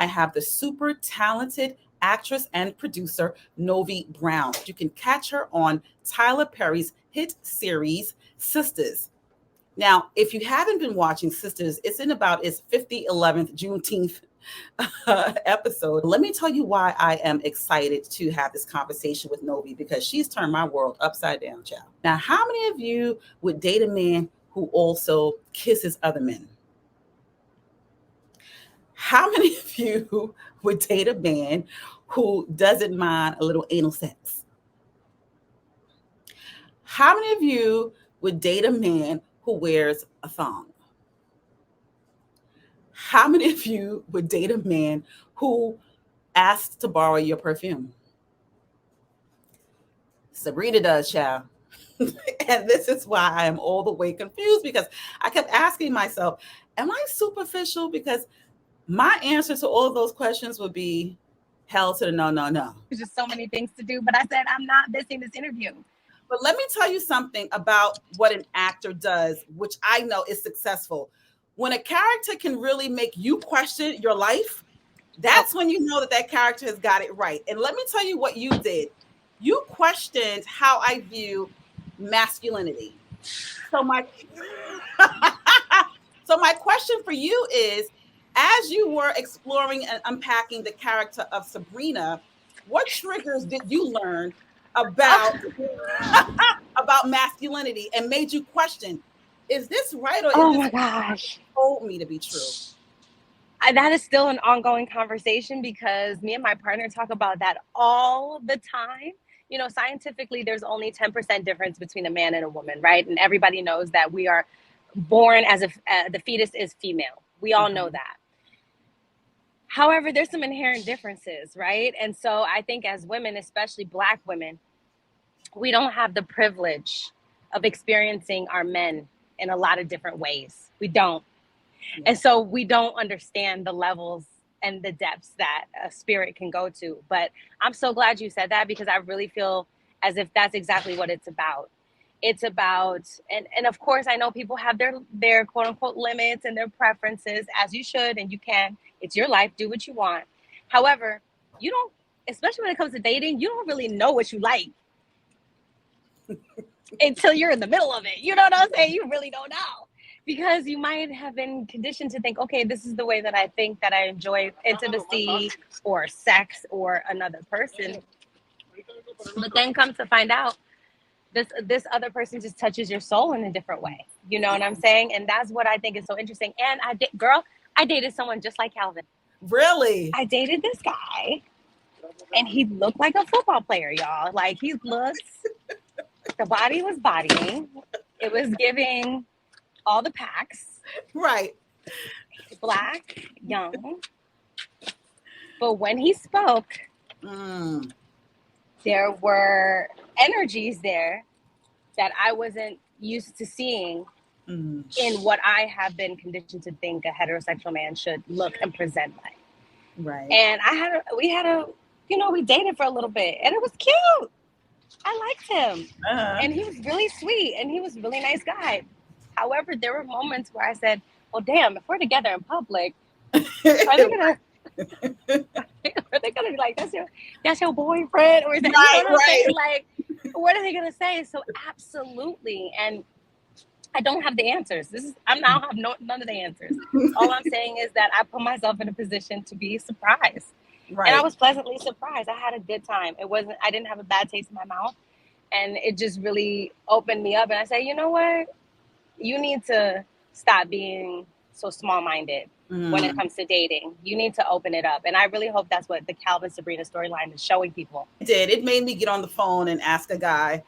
I have the super talented actress and producer, Novi Brown. You can catch her on Tyler Perry's hit series, Sistas. Now, if you haven't been watching Sisters, it's in about its 11th Juneteenth episode. Let me tell you why I am excited to have this conversation with Novi, because she's turned my world upside down, child. Now, how many of you would date a man who also kisses other men? How many of you would date a man who doesn't mind a little anal sex? How many of you would date a man who wears a thong? How many of you would date a man who asks to borrow your perfume? Sabrina does, child. And this is why I am all the way confused, because I kept asking myself, am I superficial? Because my answer to all of those questions would be hell to the no, no, no. There's just so many things to do, but I said, I'm not missing this interview. But let me tell you something about what an actor does, which I know is successful. When a character can really make you question your life, that's when you know that that character has got it right. And let me tell you what you did. You questioned how I view masculinity. So my question for you is, as you were exploring and unpacking the character of Sabrina, what triggers did you learn about about masculinity and made you question, is this right, or is Oh this my gosh, told me to be true? that is still an ongoing conversation, because me and my partner talk about that all the time. You know, scientifically, there's only 10% difference between a man and a woman, right? And everybody knows that we are born as the fetus is female. We all know that. However, there's some inherent differences, right? And so I think as women, especially Black women, we don't have the privilege of experiencing our men in a lot of different ways. We don't. And so we don't understand the levels and the depths that a spirit can go to. But I'm so glad you said that, because I really feel as if that's exactly what it's about. It's about, and of course, I know people have their quote unquote limits and their preferences, as you should, and you can. It's your life, do what you want. However, you don't, especially when it comes to dating, you don't really know what you like until you're in the middle of it. You know what I'm saying? You really don't know, because you might have been conditioned to think, okay, this is the way that I think that I enjoy intimacy or sex or another person. But then come to find out, this other person just touches your soul in a different way. You know what I'm saying? And that's what I think is so interesting. And I dated someone just like Calvin. Really? I dated this guy, and he looked like a football player, y'all. Like, he looks, the body was bodying. It was giving all the packs. Right. Black, young. But when he spoke, there were energies there that I wasn't used to seeing in what I have been conditioned to think a heterosexual man should look and present like. Right. And we dated for a little bit, and it was cute. I liked him. And he was really sweet, and he was a really nice guy. However, there were moments where I said, well, damn, if we're together in public, are they gonna be like, that's your boyfriend? Or is that, right, you know what I'm right. saying? Like, what are they gonna say? So absolutely. And I don't have the answers. I don't have none of the answers. All I'm saying is that I put myself in a position to be surprised. Right. And I was pleasantly surprised. I had a good time. I didn't have a bad taste in my mouth. And it just really opened me up. And I said, you know what? You need to stop being so small-minded when it comes to dating. You need to open it up. And I really hope that's what the Calvin Sabrina storyline is showing people. It made me get on the phone and ask a guy,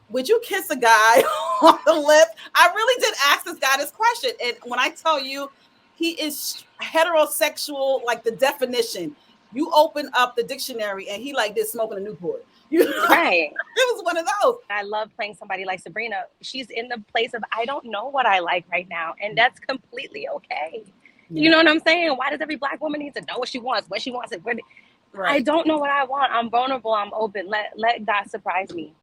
would you kiss a guy on the lip? I really did ask this guy this question. And when I tell you, he is heterosexual, like the definition. You open up the dictionary and he like this smoking a Newport. Right. It was one of those. I love playing somebody like Sabrina. She's in the place of, I don't know what I like right now. And that's completely okay. Yeah. You know what I'm saying? Why does every Black woman need to know what she wants, when she wants it? Right. I don't know what I want. I'm vulnerable. I'm open. Let God surprise me.